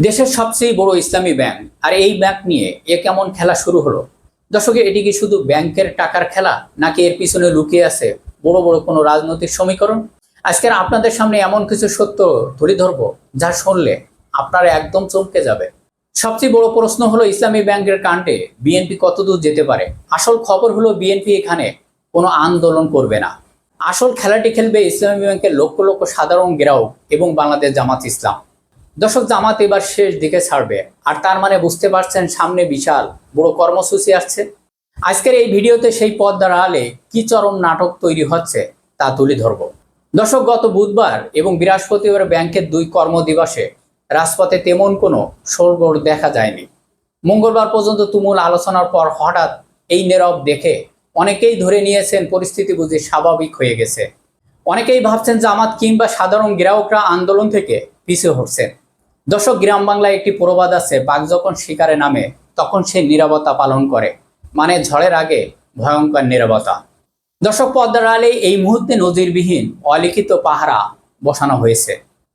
দেশের সবচেয়ে বড় ইসলামী ব্যাংক আর এই ব্যাংক নিয়ে কেমন খেলা শুরু হলো। দর্শকে, এটি কি শুধু ব্যাংকের টাকার খেলা, নাকি এর পিছনে লুকিয়ে আছে বড় বড় কোনো রাজনৈতিক সমীকরণ? আজকের আপনাদের সামনে এমন কিছু সত্য তুলে ধরবো যা শুনলে আপনারা একদম চমকে যাবে। সবচেয়ে বড় প্রশ্ন হলো, ইসলামী ব্যাংকের কাণ্ডে বিএনপি কতদূর যেতে পারে। আসল খবর হলো, বিএনপি এখানে কোনো আন্দোলন করবে না। আসল খেলাটি খেলবে ইসলামী ব্যাংকের লক্ষ লক্ষ সাধারণ গ্রাহক এবং বাংলাদেশ জামাত ইসলাম। দর্শক, জামাত এবার শেষ দিকে ছাড়বে, আর তার মানে বুঝতে পারছেন সামনে বিশাল বড় কর্মসূচি আসছে। আজকের এই ভিডিওতে সেই পর্দার আড়ালে কি চরম নাটক তৈরি হচ্ছে তা তুলে ধরব। দর্শক, গত বুধবার এবং বৃহস্পতিবার ব্যাংকের 2 কর্মদিবসে রাজপথে তেমন কোনো শোরগোল দেখা যায়নি। মঙ্গলবার পর্যন্ত তুমুল আলোচনার পর হঠাৎ এই নীরব দেখে অনেকেই ধরে নিয়েছেন পরিস্থিতি বুঝে স্বাভাবিক হয়ে গেছে। অনেকেই ভাবছেন জামাত কিংবা সাধারণ গ্রাহকরা আন্দোলন থেকে পিছু হটছেন। দর্শক, গ্রাম বাংলায় একটি প্রবাদ আছে, বাঘ যখন শিকারে নামে তখন সে নীরবতা পালন করে, মানে ঝড়ের আগে ভয়ঙ্কর নীরবতা। দর্শক, পর্দার আড়ালে এই মুহূর্তে নজিরবিহীন অলিখিত পাহারা বসানো হয়েছে।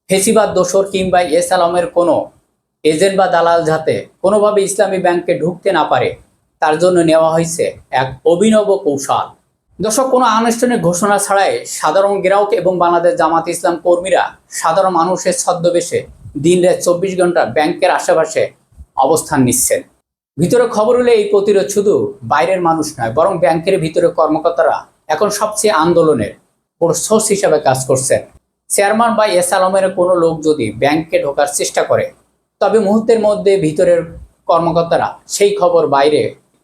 ফেসিবাদ দোসর কিংবা এস আলমের কোনো এজেন্ট বা দালাল যাতে কোনোভাবে ইসলামী ব্যাংকে ঢুকতে না পারে, তার জন্য নেওয়া হয়েছে এক অভিনব কৌশল। দর্শক, কোনো আনুষ্ঠানিক ঘোষণা ছাড়াই সাধারণ গ্রাহক এবং বাংলাদেশ জামাত ইসলাম কর্মীরা সাধারণ মানুষের ছদ্মবেশে দিন-রাত 24 ঘন্টা ব্যাংকের আশেপাশে অবস্থান নিচ্ছেন। ভিতরে খবর হলে এই প্রতিরোধ শুধু বাইরের মানুষ নয়, বরং ব্যাংকের ভিতরে কর্মকর্তারা এখন সবচেয়ে আন্দোলনের বড় সোর্স হিসাবে কাজ করছেন। চেয়ারম্যান বা এস আলমের কোনো লোক যদি ব্যাংকে ঢোকার চেষ্টা করে, তবে মুহূর্তের মধ্যে ভিতরের কর্মকর্তারা সেই খবর বাইরে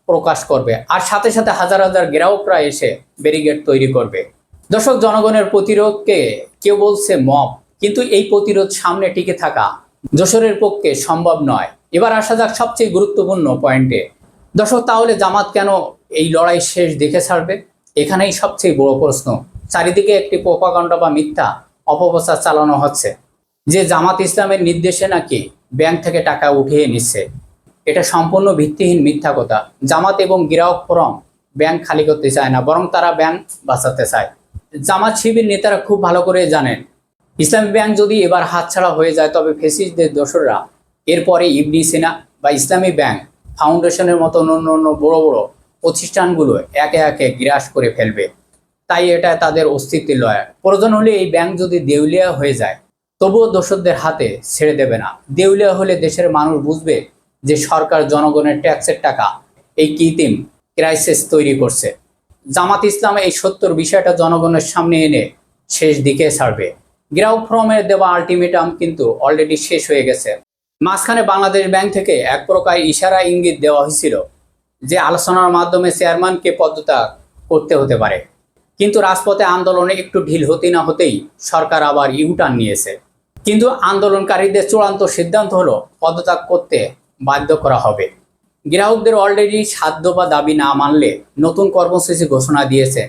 প্রকাশ করবে, আর সাথে সাথে হাজার হাজার গ্রাহকরা এসে ব্যারিকেড তৈরি করবে। দর্শক, জনগণের প্রতিরোধকে কেউ বলছে মব, কিন্তু এই প্রতিরোধ সামনে টিকে থাকা যশোরের পক্ষে সম্ভব নয়। এবার আসা যাক সবচেয়ে গুরুত্বপূর্ণ পয়েন্টে। দর্শক, তাহলে জামাত কেন এই লড়াই শেষ দেখে ছাড়বে? এখানেই সবচেয়ে বড় প্রশ্ন। চারিদিকে একটি প্রোপাগান্ডা বা মিথ্যা অপপ্রচার চালানো হচ্ছে যে জামাত ইসলামের নির্দেশে নাকি ব্যাংক থেকে টাকা উঠিয়ে নিচ্ছে। এটা সম্পূর্ণ ভিত্তিহীন মিথ্যা কথা। জামাত এবং গ্রাহক ফোরাম ব্যাংক খালি করতে চায় না, বরং তারা ব্যাংক বাঁচাতে চায়। জামাত শিবির নেতারা খুব ভালো করে জানেন, ইসলামী ব্যাংক যদি এবার হাতছাড়া হয়ে যায়, তবে ফ্যাসিস্টদের দোসররা এরপরে ইবনে সিনা বা ইসলামী ব্যাংক ফাউন্ডেশনের মতো অন্য বড় বড় প্রতিষ্ঠানগুলো একে একে গ্রাস করে ফেলবে। তাই এটা তাদের অস্তিত্বের লড়াই। প্রয়োজন হলে এই ব্যাংক যদি দেউলিয়া হয়ে যায়, তবুও দোসরদের হাতে ছেড়ে দেবে না। দেউলিয়া হলে দেশের মানুষ বুঝবে যে সরকার জনগণের ট্যাক্সের টাকা এই কৃত্রিম ক্রাইসিস তৈরি করছে। জামাত ইসলাম এই সত্যর বিষয়টা জনগণের সামনে এনে শেষ দিকে ছাড়বে। গ্রাহক ফোরামের দেওয়া আলটিমেটাম কিন্তু অলরেডি শেষ হয়ে গেছে। মাঝখানে বাংলাদেশ ব্যাংক থেকে এক প্রকার ইশারা ইঙ্গিত দেওয়া হয়েছিল যে আলোচনার মাধ্যমে চেয়ারম্যানকে পদত্যাগ করতে হতে পারে, কিন্তু রাজপথে আন্দোলনে একটু ঢিল হতে না হতেই সরকার আবার ইউটার্ন নিয়েছে। কিন্তু আন্দোলনকারীদের চূড়ান্ত সিদ্ধান্ত হলো পদত্যাগ করতে বাধ্য করা হবে। গ্রাহকদের অলরেডি সাধ্য বা দাবি না মানলে নতুন কর্মসূচি ঘোষণা দিয়েছে।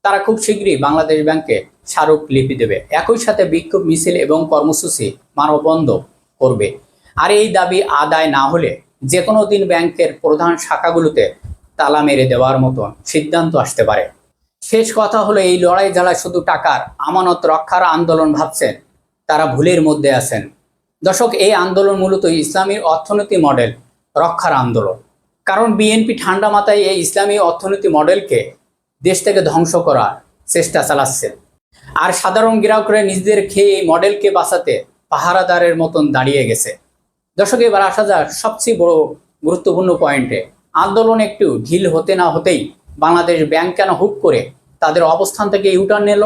তারা খুব শীঘ্রই বাংলাদেশ ব্যাংকে স্মারকলিপি দেবে, একই সাথে বিক্ষোভ মিছিল এবং কর্মসূচি মানববন্ধ করবে। আর এই দাবি আদায় না হলে যে কোনো দিন ব্যাংকের প্রধান শাখাগুলোতে তালা মেরে দেওয়ার মতো সিদ্ধান্ত আসতে পারে। শেষ কথা হলো, এই লড়াই যারা শুধু টাকার আমানত রক্ষার আন্দোলন ভাবছেন, তারা ভুলের মধ্যে আছেন। দর্শক, এই আন্দোলন মূলত ইসলামী অর্থনীতি মডেল রক্ষার আন্দোলন। কারণ বিএনপি ঠান্ডা মাথায় এই ইসলামী অর্থনীতি মডেলকে দেশ থেকে ধ্বংস করার চেষ্টা চালাচ্ছে, আর সাধারণ গ্রাহকরা নিজেদের খেয়ে এই মডেলকে বাঁচাতে পাহারাদারের মতন দাঁড়িয়ে গেছে। দর্শক, এবার আসা যাক সবচেয়ে বড় গুরুত্বপূর্ণ পয়েন্টে। আন্দোলন একটু ঢিল হতে না হতেই বাংলাদেশ ব্যাংক কেন হুট করে তাদের অবস্থান থেকে ইউটার্ন নিল?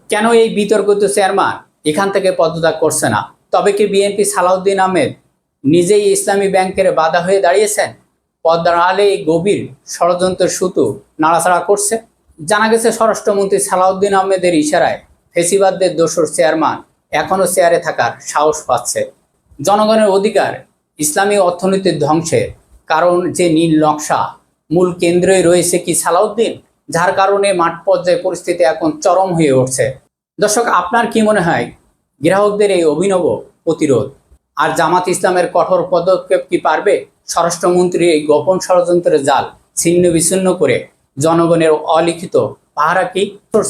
কেন এই বিতর্কিত চেয়ারম্যান এখান থেকে পদত্যাগ করছে না? তবে কি বিএনপি সালাউদ্দিন আহমেদ নিজেই ইসলামী ব্যাংকের বাধা হয়ে দাঁড়িয়েছেন? পর্দার আড়ালে এই গভীর ষড়যন্ত্রের সুতো নাড়াচাড়া করছে। জানা গেছে, স্বরাষ্ট্রমন্ত্রী সালাউদ্দিন আহমেদের ইশারায় ফেসিবাদদের দোসর চেয়ারম্যান এখনও চেয়ারে থাকার সাহস পাচ্ছে। জনগণের অধিকার ইসলামী অর্থনীতির ধ্বংসের কারণ যে নীল নকশা, মূল কেন্দ্রেই রয়েছে কি সালাউদ্দিন, যার কারণে মাঠ পর্যায়ে পরিস্থিতি এখন চরম হয়ে উঠছে। দর্শক, আপনার কি মনে হয়, গ্রাহকদের এই অভিনব প্রতিরোধ আর জামাত ইসলামের কঠোর পদক্ষেপ কি পারবে স্বরাষ্ট্রমন্ত্রীর এই গোপন ষড়যন্ত্রের জাল ছিন্ন বিচ্ছিন্ন করে জনগণের অলিখিত পাহারা কি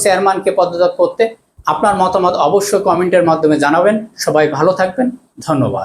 চেয়ারম্যানকে পদত্যাগ করতে? আপনার মতামত অবশ্যই কমেন্টের মাধ্যমে জানাবেন। সবাই ভালো থাকবেন, ধন্যবাদ।